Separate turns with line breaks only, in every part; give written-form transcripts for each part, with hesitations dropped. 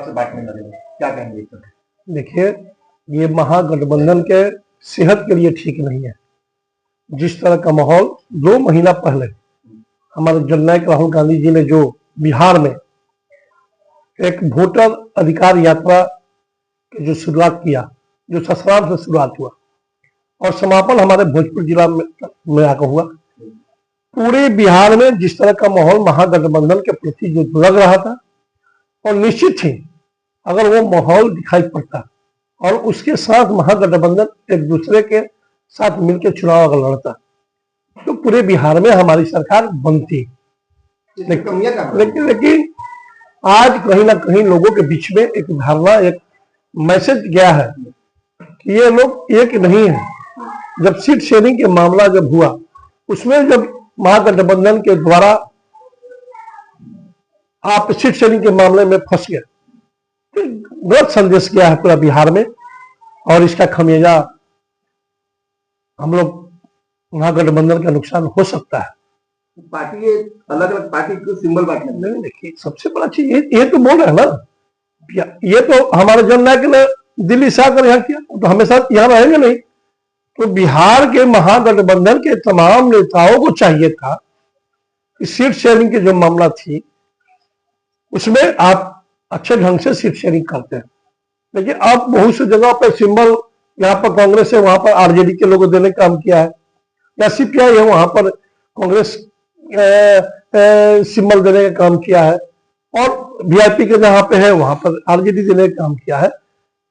हिसाब से बांटने लगे, क्या कहेंगे?
देखिए, ये महागठबंधन के सेहत के लिए ठीक नहीं है। जिस तरह का माहौल 2 महीना पहले हमारे जननायक राहुल गांधी जी ने जो बिहार में एक वोटर अधिकार यात्रा की जो शुरुआत किया, जो ससुराल से शुरुआत हुआ और समापन हमारे भोजपुर जिला में आकर हुआ, पूरे बिहार में जिस तरह का माहौल महागठबंधन के प्रति जो लग रहा था, और निश्चित ही अगर वो माहौल दिखाई पड़ता और उसके साथ महागठबंधन एक दूसरे के साथ मिलकर चुनाव अगर लड़ता तो पूरे बिहार में हमारी सरकार बनती। लेकिन आज कहीं ना कहीं लोगों के बीच में एक धारणा, एक मैसेज गया है कि ये लोग एक नहीं है। जब सीट शेयरिंग के मामला जब हुआ, उसमें जब महागठबंधन के द्वारा आप सीट शेयरिंग के मामले में फंस गए तो गलत संदेश गया है पूरा बिहार में, और इसका खमियाजा हम लोग महागठबंधन का नुकसान हो सकता है।
पार्टी अलग अलग पार्टी को सिंबल बांटने
नहीं, देखिए सबसे बड़ा चीज ये तो बोल रहे हैं ना, ये तो हमारे जननायक ने दिल्ली से आकर यहाँ किया, तो हमेशा यहाँ रहेंगे नहीं। तो बिहार के महागठबंधन के तमाम नेताओं को चाहिए था कि सीट शेयरिंग की जो मामला थी उसमें आप अच्छे ढंग से सीट शेयरिंग करते हैं, लेकिन आप बहुत सी जगह पर सिंबल, यहाँ पर कांग्रेस है वहां पर आरजेडी के लोगों देने का काम किया है, या सीपीआई है वहां पर कांग्रेस सिंबल देने का काम किया है, और वीआईपी के जहां पे है वहां पर आरजेडी देने का काम किया है।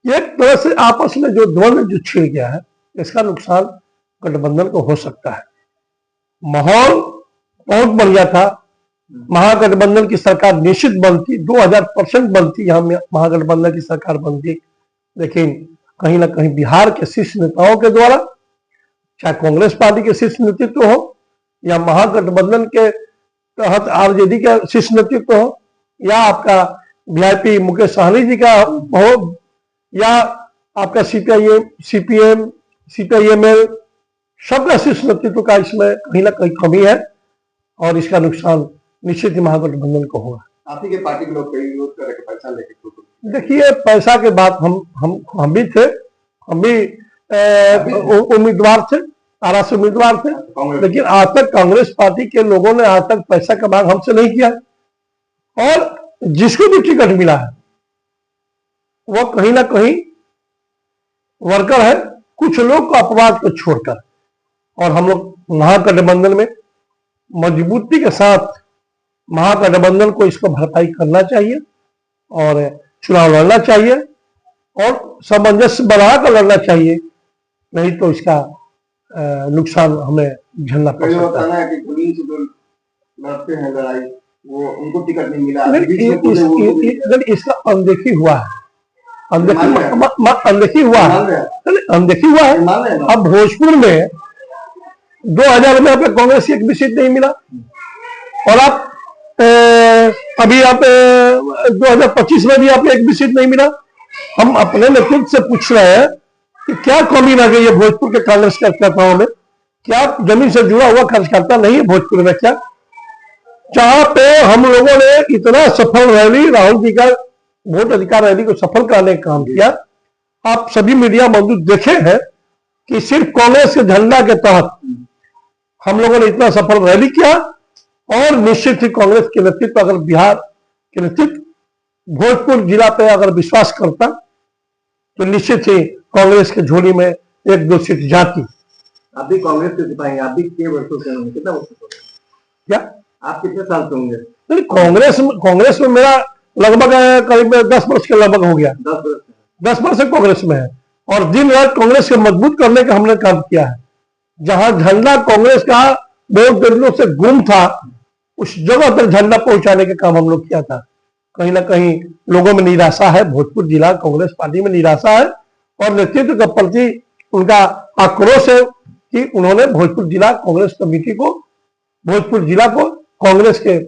एक तरह से आपस में जो द्वंद्व जो छिड़ गया है, इसका नुकसान गठबंधन को हो सकता है। माहौल बहुत बढ़िया था, महागठबंधन की सरकार निश्चित बनती, 2000% बनती, यहाँ महागठबंधन की सरकार बनती, लेकिन कहीं ना कहीं बिहार के शीर्ष नेताओं के द्वारा, चाहे कांग्रेस पार्टी के शीर्ष नेतृत्व हो या महागठबंधन के तहत आरजेडी का शीर्ष नेतृत्व हो, या आपका वीआईपी मुकेश सहनी जी का हो, या आपका सीपीआईएमएल, सबका शीर्ष नेतृत्व का इसमें कहीं ना कहीं कमी है, और इसका नुकसान निश्चित ही महागठबंधन को होगा।
आप ही के पार्टी के लोग कई विरोध कर रहे हैं पैसा लेके।
देखिए, पैसा के बात हम भी थे, हम भी उम्मीदवार थे, आरा से उम्मीदवार थे, लेकिन आज तक कांग्रेस पार्टी के लोगों ने आज तक पैसा का मांग हमसे नहीं किया, और जिसको भी टिकट मिला है वो कहीं ना कहीं वर्कर है, कुछ लोग को अपवाद को छोड़कर। और हम लोग महागठबंधन में मजबूती के साथ महागठबंधन को इसको भरपाई करना चाहिए और चुनाव लड़ना चाहिए और सामंजस्य बनाकर लड़ना चाहिए, नहीं तो इसका नुकसान हमें झेलना पड़ सकता है।
लड़ते हैं लड़ाई, वो उनको टिकट नहीं मिला,
इसका अनदेखी हुआ है, अनदेखी हुआ है। अब भोजपुर में 2000 में आपको कांग्रेस की एक भी सीट नहीं मिला, और आप अभी आप 2025 में भी आपको एक भी सीट नहीं मिला। हम अपने नेतृत्व से पूछ रहे हैं कि क्या कमी रह गई है भोजपुर के कांग्रेस कार्यकर्ताओं में? क्या जमीन से जुड़ा हुआ कार्यकर्ता नहीं है भोजपुर में? क्या जहां पे हम लोगों ने इतना सफल रैली, राहुल जी का वोट अधिकार रैली को सफल कराने का काम किया, आप सभी मीडिया मौजूद देखे हैं कि सिर्फ कांग्रेस के झंडा के तहत हम लोगों ने इतना सफल रैली किया, और निश्चित ही कांग्रेस के नेतृत्व, अगर बिहार के नेतृत्व भोजपुर जिला पे अगर विश्वास करता तो निश्चित ही कांग्रेस के झोली में 1-2 सीट जाती।
आप भी कांग्रेस के सिपाही, आप भी कितने वर्षों से होंगे? कितना वर्षों से?
क्या
आप कितने साल से होंगे?
नहीं, कांग्रेस में मेरा लगभग करीब 10 वर्ष के लगभग हो गया। 10 वर्ष से कांग्रेस में है, और दिन रात कांग्रेस को मजबूत करने का हमने काम किया है। जहां झंडा कांग्रेस का बहुत दिनों से गुम था, उस जगह तक झंडा पहुंचाने का काम हम लोग किया था। कहीं ना कहीं लोगों में निराशा है, भोजपुर जिला कांग्रेस पार्टी में निराशा है, और नेतृत्व के प्रति उनका आक्रोश है कि उन्होंने भोजपुर जिला कांग्रेस कमेटी को, भोजपुर जिला को कांग्रेस के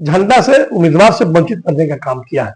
झंडा से, उम्मीदवार से वंचित करने का काम किया है।